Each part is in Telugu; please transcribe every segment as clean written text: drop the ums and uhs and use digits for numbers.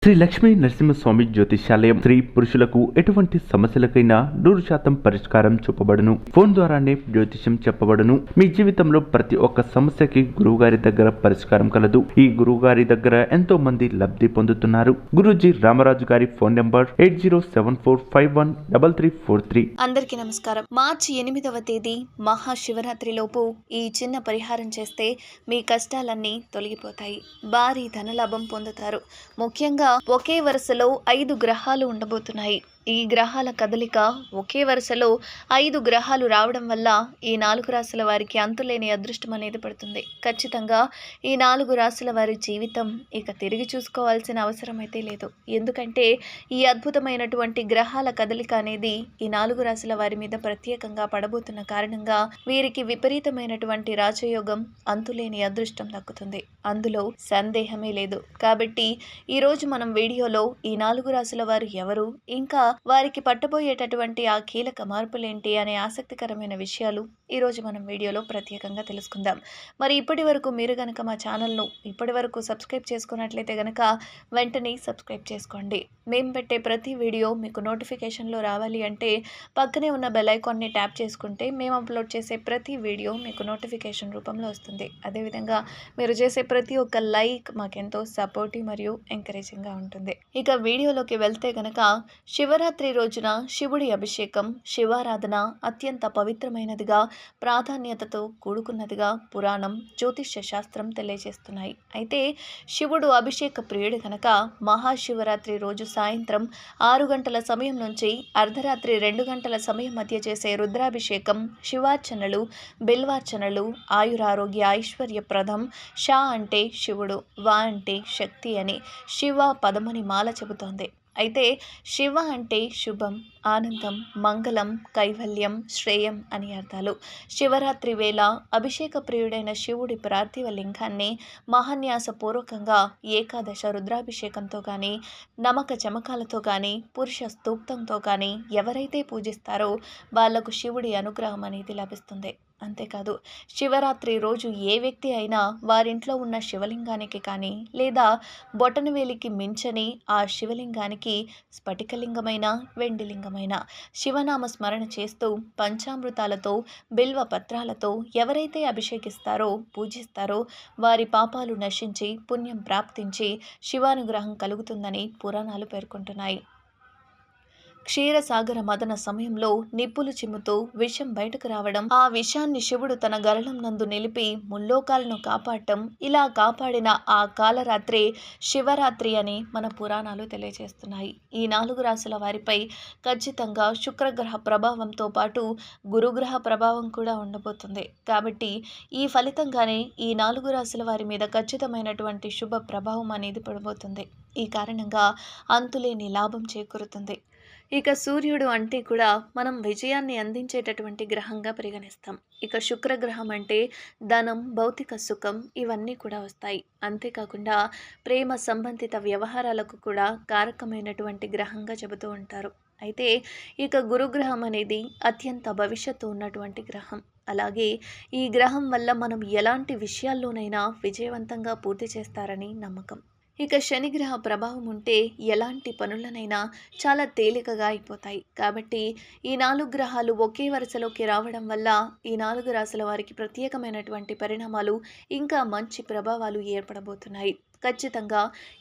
శ్రీ లక్ష్మీ నరసింహస్వామి జ్యోతిష్యాలయం స్త్రీ పురుషులకు ఎటువంటి సమస్యలకైనా 100% పరిష్కారం చూపబడును. ఫోన్ ద్వారానే జ్యోతిష్యం చెప్పబడును. మీ జీవితంలో ప్రతి ఒక్క సమస్యకి గురువుగారి దగ్గర పరిష్కారం కలదు. ఈ గురువుగారి దగ్గర ఎంతో మంది లబ్ధి పొందుతున్నారు. గురూజీ రామరాజు గారి ఫోన్ నంబర్ 8074513343. అందరికీ నమస్కారం. మార్చి 8వ తేదీ మహాశివరాత్రి లోపు ఈ చిన్న పరిహారం చేస్తే మీ కష్టాలన్నీ తొలగిపోతాయి. భారీ ధనలాభం పొందుతారు. ముఖ్యంగా ఒకే వరుసలో 5 గ్రహాలు ఉండబోతున్నాయి. ఈ గ్రహాల కదలిక ఒకే వరుసలో 5 గ్రహాలు రావడం వల్ల ఈ 4 రాశుల వారికి అంతులేని అదృష్టం అనేది పడుతుంది. ఖచ్చితంగా ఈ 4 రాశుల వారి జీవితం ఇక తిరిగి చూసుకోవాల్సిన అవసరం అయితే లేదు. ఎందుకంటే ఈ అద్భుతమైనటువంటి గ్రహాల కదలిక అనేది ఈ 4 రాశుల వారి మీద ప్రత్యేకంగా పడబోతున్న కారణంగా వీరికి విపరీతమైనటువంటి రాజయోగం, అంతులేని అదృష్టం దక్కుతుంది. అందులో సందేహమే లేదు. కాబట్టి ఈరోజు మనం వీడియోలో ఈ 4 రాశుల వారు ఎవరు, ఇంకా వారికి పట్టబోయేటటువంటి ఆ కీలక మార్పులేంటి అనే ఆసక్తికరమైన విషయాలు ఈరోజు మనం వీడియోలో ప్రత్యేకంగా తెలుసుకుందాం. మరి ఇప్పటి వరకు మీరు కనుక మా ఛానల్ను ఇప్పటి వరకు సబ్స్క్రైబ్ చేసుకున్నట్లయితే కనుక వెంటనే సబ్స్క్రైబ్ చేసుకోండి. మేము పెట్టే ప్రతి వీడియో మీకు నోటిఫికేషన్లో రావాలి అంటే పక్కనే ఉన్న బెల్ ఐకాన్ని ట్యాప్ చేసుకుంటే మేము అప్లోడ్ చేసే ప్రతి వీడియో మీకు నోటిఫికేషన్ రూపంలో వస్తుంది. అదేవిధంగా మీరు చేసే ప్రతి ఒక్క లైక్ మాకెంతో సపోర్టివ్ మరియు ఎంకరేజింగ్గా ఉంటుంది. ఇక వీడియోలోకి వెళ్తే కనుక శివరాత్రి రోజున శివుడి అభిషేకం, శివారాధన అత్యంత పవిత్రమైనదిగా, ప్రాధాన్యతతో కూడుకున్నదిగా పురాణం, జ్యోతిష్య శాస్త్రం తెలియజేస్తున్నాయి. అయితే శివుడు అభిషేక ప్రియుడు కనుక మహాశివరాత్రి రోజు సాయంత్రం 6 గంటల సమయం నుంచి అర్ధరాత్రి 2 గంటల సమయం మధ్య చేసే రుద్రాభిషేకం, శివార్చనలు, బిల్వార్చనలు ఆయురారోగ్య ఐశ్వర్యప్రదం. షా అంటే శివుడు, వా అంటే శక్తి అని శివ పదముని మాల చెబుతోంది. అయితే శివ అంటే శుభం, ఆనందం, మంగళం, కైవల్యం, శ్రేయం అని అర్థాలు. శివరాత్రి వేళ అభిషేక ప్రియుడైన శివుడి పార్థివ లింగాన్ని మహాన్యాసపూర్వకంగా ఏకాదశ రుద్రాభిషేకంతో కానీ, నమక చమకాలతో కానీ, పురుష స్తూక్తంతో కానీ ఎవరైతే పూజిస్తారో వాళ్లకు శివుడి అనుగ్రహం అనేది లభిస్తుంది. అంతేకాదు, శివరాత్రి రోజు ఏ వ్యక్తి అయినా వారింట్లో ఉన్న శివలింగానికి కానీ, లేదా బొటనవేలికి మించని ఆ శివలింగానికి స్ఫటికలింగమైన, వెండిలింగమైన శివనామ స్మరణ చేస్తూ పంచామృతాలతో, బిల్వ పత్రాలతో ఎవరైతే అభిషేకిస్తారో, పూజిస్తారో వారి పాపాలు నశించి పుణ్యం ప్రాప్తించి శివానుగ్రహం కలుగుతుందని పురాణాలు పేర్కొంటున్నాయి. క్షీరసాగర మదన సమయంలో నిప్పులు చిమ్ముతూ విషం బయటకు రావడం, ఆ విషాన్ని శివుడు తన గరళం నందు నిలిపి ముల్లోకాలను కాపాడటం, ఇలా కాపాడిన ఆ కాలరాత్రే శివరాత్రి అని మన పురాణాలు తెలియజేస్తున్నాయి. ఈ 4 రాశుల వారిపై ఖచ్చితంగా శుక్రగ్రహ ప్రభావంతో పాటు గురుగ్రహ ప్రభావం కూడా ఉండబోతుంది. కాబట్టి ఈ ఫలితంగానే ఈ 4 రాశుల వారి మీద ఖచ్చితమైనటువంటి శుభ ప్రభావం అనేది పడబోతుంది. ఈ కారణంగా అంతులేని లాభం చేకూరుతుంది. ఇక సూర్యుడు అంటే కూడా మనం విజయాన్ని అందించేటటువంటి గ్రహంగా పరిగణిస్తాం. ఇక శుక్రగ్రహం అంటే ధనం, భౌతిక సుఖం ఇవన్నీ కూడా వస్తాయి. అంతేకాకుండా ప్రేమ సంబంధిత వ్యవహారాలకు కూడా కారకమైనటువంటి గ్రహంగా చెబుతూ ఉంటారు. అయితే ఇక గురుగ్రహం అనేది అత్యంత భవిష్యత్తు ఉన్నటువంటి గ్రహం. అలాగే ఈ గ్రహం వల్ల మనం ఎలాంటి విషయాల్లోనైనా విజయవంతంగా పూర్తి చేస్తారని నమ్మకం. ఇక శనిగ్రహ ప్రభావం ఉంటే ఎలాంటి పనులనైనా చాలా తేలికగా అయిపోతాయి. కాబట్టి ఈ 4 గ్రహాలు ఒకే వరుసలోకి రావడం వల్ల ఈ 4 రాశుల వారికి ప్రత్యేకమైనటువంటి పరిణామాలు, ఇంకా మంచి ప్రభావాలు ఏర్పడబోతున్నాయి. ఖచ్చితంగా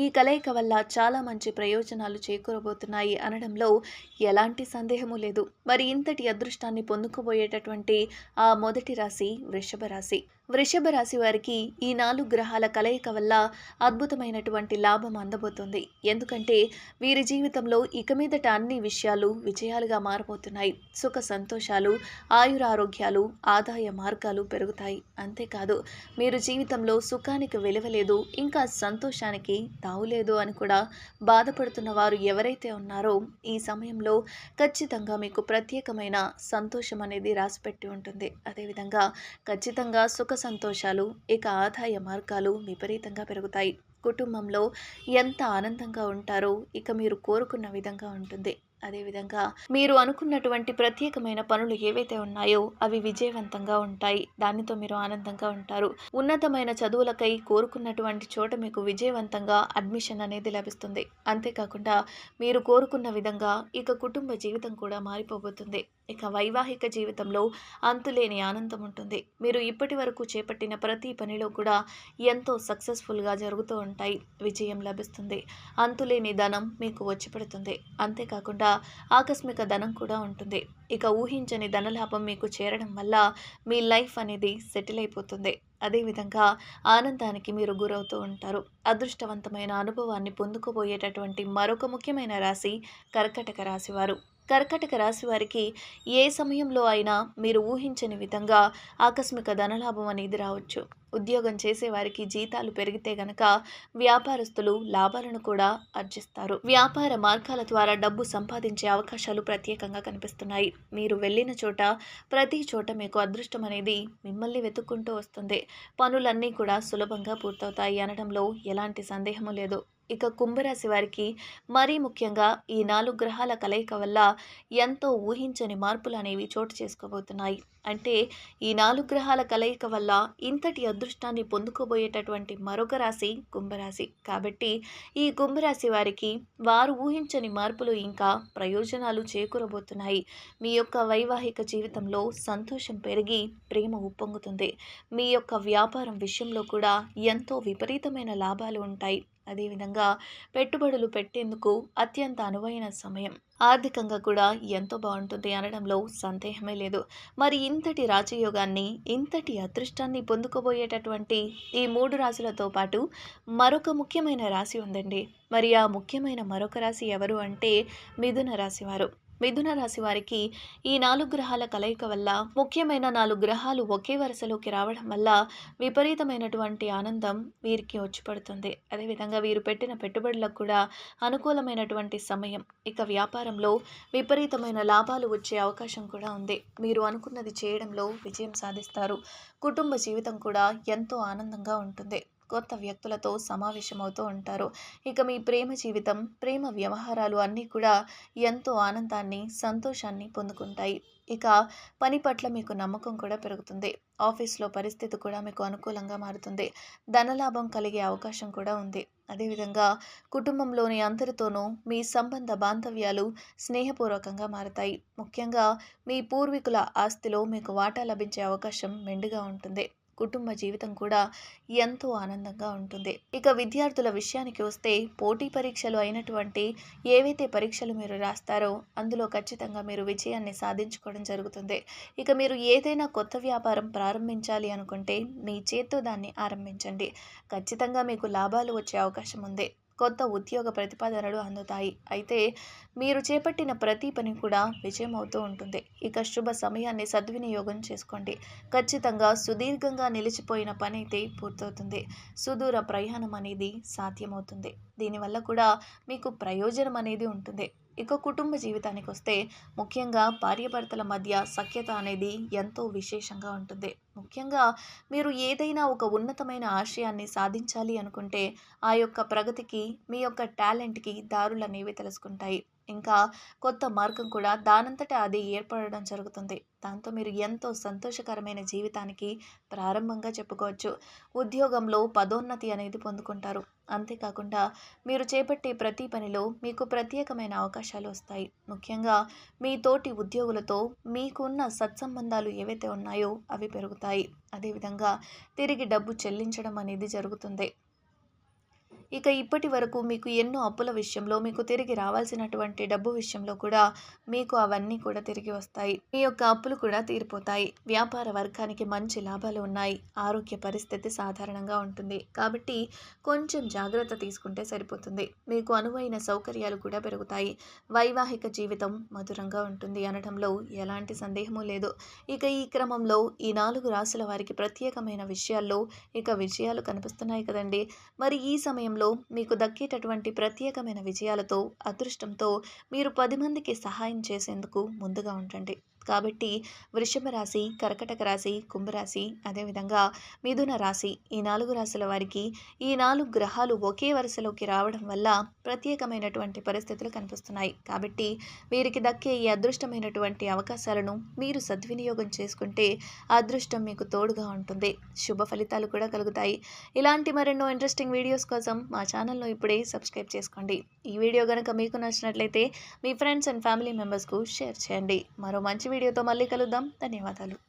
ఈ కలయిక వల్ల చాలా మంచి ప్రయోజనాలు చేకూరబోతున్నాయి అనడంలో ఎలాంటి సందేహము లేదు. మరి ఇంతటి అదృష్టాన్ని పొందుకోబోయేటటువంటి ఆ మొదటి రాశి వృషభ రాశి. వృషభ రాశి వారికి ఈ 4 గ్రహాల కలయిక వల్ల అద్భుతమైనటువంటి లాభం అందబోతుంది. ఎందుకంటే వీరి జీవితంలో ఇక మీదట అన్ని విషయాలు విజయాలుగా మారబోతున్నాయి. సుఖ సంతోషాలు, ఆయురారోగ్యాలు, ఆదాయ మార్గాలు పెరుగుతాయి. అంతేకాదు, మీరు జీవితంలో సుఖానికి విలువలేదు, ఇంకా సంతోషానికి తావులేదు అని కూడా బాధపడుతున్న వారు ఎవరైతే ఉన్నారో ఈ సమయంలో ఖచ్చితంగా మీకు ప్రత్యేకమైన సంతోషం అనేది రాసిపెట్టి ఉంటుంది. అదేవిధంగా ఖచ్చితంగా సుఖ సంతోషాలు, ఇక ఆదాయ మార్గాలు విపరీతంగా పెరుగుతాయి. కుటుంబంలో ఎంత ఆనందంగా ఉంటారో ఇక మీరు కోరుకున్న విధంగా ఉంటుంది. అదేవిధంగా మీరు అనుకున్నటువంటి ప్రత్యేకమైన పనులు ఏవైతే ఉన్నాయో అవి విజయవంతంగా ఉంటాయి. దానితో మీరు ఆనందంగా ఉంటారు. ఉన్నతమైన చదువులకై కోరుకున్నటువంటి చోట మీకు విజయవంతంగా అడ్మిషన్ అనేది లభిస్తుంది. అంతేకాకుండా మీరు కోరుకున్న విధంగా ఇక కుటుంబ జీవితం కూడా మారిపోబోతుంది. ఇక వైవాహిక జీవితంలో అంతులేని ఆనందం ఉంటుంది. మీరు ఇప్పటి వరకు చేపట్టిన ప్రతి పనిలో కూడా ఎంతో సక్సెస్ఫుల్గా జరుగుతూ ఉంటాయి. విజయం లభిస్తుంది. అంతులేని ధనం మీకు వచ్చి పడుతుంది. అంతేకాకుండా ఆకస్మిక ధనం కూడా ఉంటుంది. ఇక ఊహించని ధనలాభం మీకు చేరడం వల్ల మీ లైఫ్ అనేది సెటిల్ అయిపోతుంది. అదేవిధంగా ఆనందానికి మీరు గురవుతూ ఉంటారు. అదృష్టవంతమైన అనుభవాన్ని పొందుకోబోయేటటువంటి మరొక ముఖ్యమైన రాశి కర్కటక రాశి వారు. కర్కటక రాశి వారికి ఏ సమయంలో అయినా మీరు ఊహించని విధంగా ఆకస్మిక ధనలాభం అనేది రావచ్చు. ఉద్యోగం చేసేవారికి జీతాలు పెరిగితే గనక వ్యాపారస్తులు లాభాలను కూడా ఆర్జిస్తారు. వ్యాపార మార్గాల ద్వారా డబ్బు సంపాదించే అవకాశాలు ప్రత్యేకంగా కనిపిస్తున్నాయి. మీరు వెళ్ళిన చోట ప్రతి చోట మీకు అదృష్టం అనేది మిమ్మల్ని వెతుక్కుంటూ వస్తుంది. పనులన్నీ కూడా సులభంగా పూర్తవుతాయి అనడంలో ఎలాంటి సందేహము లేదు. ఇక కుంభరాశి వారికి మరీ ముఖ్యంగా ఈ 4 గ్రహాల కలయిక వల్ల ఎంతో ఊహించని మార్పులు అనేవి చోటు చేసుకోబోతున్నాయి. అంటే ఈ 4 గ్రహాల కలయిక వల్ల ఇంతటి అదృష్టాన్ని పొందుకోబోయేటటువంటి మరొక రాశి కుంభరాశి. కాబట్టి ఈ కుంభరాశి వారికి వారు ఊహించని మార్పులు ఇంకా ప్రయోజనాలు చేకూరబోతున్నాయి. మీ యొక్క వైవాహిక జీవితంలో సంతోషం పెరిగి ప్రేమ ఉప్పొంగుతుంది. మీ యొక్క వ్యాపారం విషయంలో కూడా ఎంతో విపరీతమైన లాభాలు ఉంటాయి. అదేవిధంగా పెట్టుబడులు పెట్టేందుకు అత్యంత అనువైన సమయం. ఆర్థికంగా కూడా ఎంతో బాగుంటుంది అనడంలో సందేహమే లేదు. మరి ఇంతటి రాజయోగాన్ని, ఇంతటి అదృష్టాన్ని పొందుకోబోయేటటువంటి ఈ 3 రాశులతో పాటు మరొక ముఖ్యమైన రాశి ఉందండి. మరి ఆ ముఖ్యమైన మరొక రాశి ఎవరు అంటే మిథున రాశి వారు. మిథున రాశి వారికి ఈ 4 గ్రహాల కలయిక వల్ల ముఖ్యమైన 4 గ్రహాలు ఒకే వరుసలోకి రావడం వల్ల విపరీతమైనటువంటి ఆనందం వీరికి వచ్చి పడుతుంది. అదేవిధంగా వీరు పెట్టిన పెట్టుబడులకు కూడా అనుకూలమైనటువంటి సమయం. ఇక వ్యాపారంలో విపరీతమైన లాభాలు వచ్చే అవకాశం కూడా ఉంది. మీరు అనుకున్నది చేయడంలో విజయం సాధిస్తారు. కుటుంబ జీవితం కూడా ఎంతో ఆనందంగా ఉంటుంది. కొత్త వ్యక్తులతో సమావేశమవుతూ ఉంటారు. ఇక మీ ప్రేమ జీవితం, ప్రేమ వ్యవహారాలు అన్నీ కూడా ఎంతో ఆనందాన్ని, సంతోషాన్ని పొందుకుంటాయి. ఇక పని పట్ల మీకు నమ్మకం కూడా పెరుగుతుంది. ఆఫీస్లో పరిస్థితి కూడా మీకు అనుకూలంగా మారుతుంది. ధనలాభం కలిగే అవకాశం కూడా ఉంది. అదేవిధంగా కుటుంబంలోని అందరితోనూ మీ సంబంధ బాంధవ్యాలు స్నేహపూర్వకంగా మారతాయి. ముఖ్యంగా మీ పూర్వీకుల ఆస్తిలో మీకు వాటా లభించే అవకాశం మెండుగా ఉంటుంది. కుటుంబ జీవితం కూడా ఎంతో ఆనందంగా ఉంటుంది. ఇక విద్యార్థుల విషయానికి వస్తే పోటీ పరీక్షలు అయినటువంటి ఏవైతే పరీక్షలు మీరు రాస్తారో అందులో ఖచ్చితంగా మీరు విజయాన్ని సాధించుకోవడం జరుగుతుంది. ఇక మీరు ఏదైనా కొత్త వ్యాపారం ప్రారంభించాలి అనుకుంటే మీ చేత్తో దాన్ని ఆరంభించండి. ఖచ్చితంగా మీకు లాభాలు వచ్చే అవకాశం ఉంది. కొత్త ఉద్యోగ ప్రతిపాదనలు అందుతాయి. అయితే మీరు చేపట్టిన ప్రతి పని కూడా విజయం అవుతూ ఉంటుంది. ఇక శుభ సమయాన్ని సద్వినియోగం చేసుకోండి. ఖచ్చితంగా సుదీర్ఘంగా నిలిచిపోయిన పని అయితే పూర్తవుతుంది. సుదూర ప్రయాణం అనేది సాధ్యమవుతుంది. దీనివల్ల కూడా మీకు ప్రయోజనం అనేది ఉంటుంది. ఇక కుటుంబ జీవితానికి వస్తే ముఖ్యంగా భార్యాభర్తల మధ్య సఖ్యత అనేది ఎంతో విశేషంగా ఉంటుంది. ముఖ్యంగా మీరు ఏదైనా ఒక ఉన్నతమైన ఆశయాన్ని సాధించాలి అనుకుంటే ఆ యొక్క ప్రగతికి, మీ యొక్క టాలెంట్కి దారులు అనేవి తెలుసుకుంటాయి. ఇంకా కొత్త మార్గం కూడా దానంతట అది ఏర్పడడం జరుగుతుంది. దాంతో మీరు ఎంతో సంతోషకరమైన జీవితానికి ప్రారంభంగా చెప్పుకోవచ్చు. ఉద్యోగంలో పదోన్నతి అనేది పొందుకుంటారు. అంతేకాకుండా మీరు చేపట్టే ప్రతి పనిలో మీకు ప్రత్యేకమైన అవకాశాలు వస్తాయి. ముఖ్యంగా మీ తోటి ఉద్యోగులతో మీకున్న సత్సంబంధాలు ఏవైతే ఉన్నాయో అవి పెరుగుతాయి. అదేవిధంగా తిరిగి డబ్బు చెల్లించడం అనేది జరుగుతుంది. ఇక ఇప్పటి వరకు మీకు ఎన్నో అప్పుల విషయంలో, మీకు తిరిగి రావాల్సినటువంటి డబ్బు విషయంలో కూడా మీకు అవన్నీ కూడా తిరిగి వస్తాయి. మీ యొక్క అప్పులు కూడా తీరిపోతాయి. వ్యాపార వర్గానికి మంచి లాభాలు ఉన్నాయి. ఆరోగ్య పరిస్థితి సాధారణంగా ఉంటుంది. కాబట్టి కొంచెం జాగ్రత్త తీసుకుంటే సరిపోతుంది. మీకు అనువైన సౌకర్యాలు కూడా పెరుగుతాయి. వైవాహిక జీవితం మధురంగా ఉంటుంది అనడంలో ఎలాంటి సందేహము లేదు. ఇక ఈ క్రమంలో ఈ 4 రాశుల వారికి ప్రత్యేకమైన విషయాల్లో ఇక విజయాలు కనిపిస్తున్నాయి కదండి. మరి ఈ సమయంలో మీకు దక్కేటటువంటి ప్రత్యేకమైన విజయాలతో, అదృష్టంతో మీరు 10 మందికి సహాయం చేసేందుకు ముందుగా ఉండండి. కాబట్టి వృషభ రాశి, కర్కటక రాశి, కుంభరాశి, అదేవిధంగా మిథున రాశి ఈ 4 రాశుల వారికి ఈ 4 గ్రహాలు ఒకే వరుసలోకి రావడం వల్ల ప్రత్యేకమైనటువంటి పరిస్థితులు కనిపిస్తున్నాయి. కాబట్టి వీరికి దక్కే ఈ అదృష్టమైనటువంటి అవకాశాలను మీరు సద్వినియోగం చేసుకుంటే అదృష్టం మీకు తోడుగా ఉంటుంది. శుభ ఫలితాలు కూడా కలుగుతాయి. ఇలాంటి మరెన్నో ఇంట్రెస్టింగ్ వీడియోస్ కోసం మా ఛానల్‌ను ఇప్పుడే సబ్స్క్రైబ్ చేసుకోండి. ఈ వీడియో గనుక మీకు నచ్చినట్లయితే మీ ఫ్రెండ్స్ అండ్ ఫ్యామిలీ మెంబర్స్‌కు షేర్ చేయండి. మరో మంచి వీడియోతో మళ్ళీ కలుద్దాం. ధన్యవాదాలు.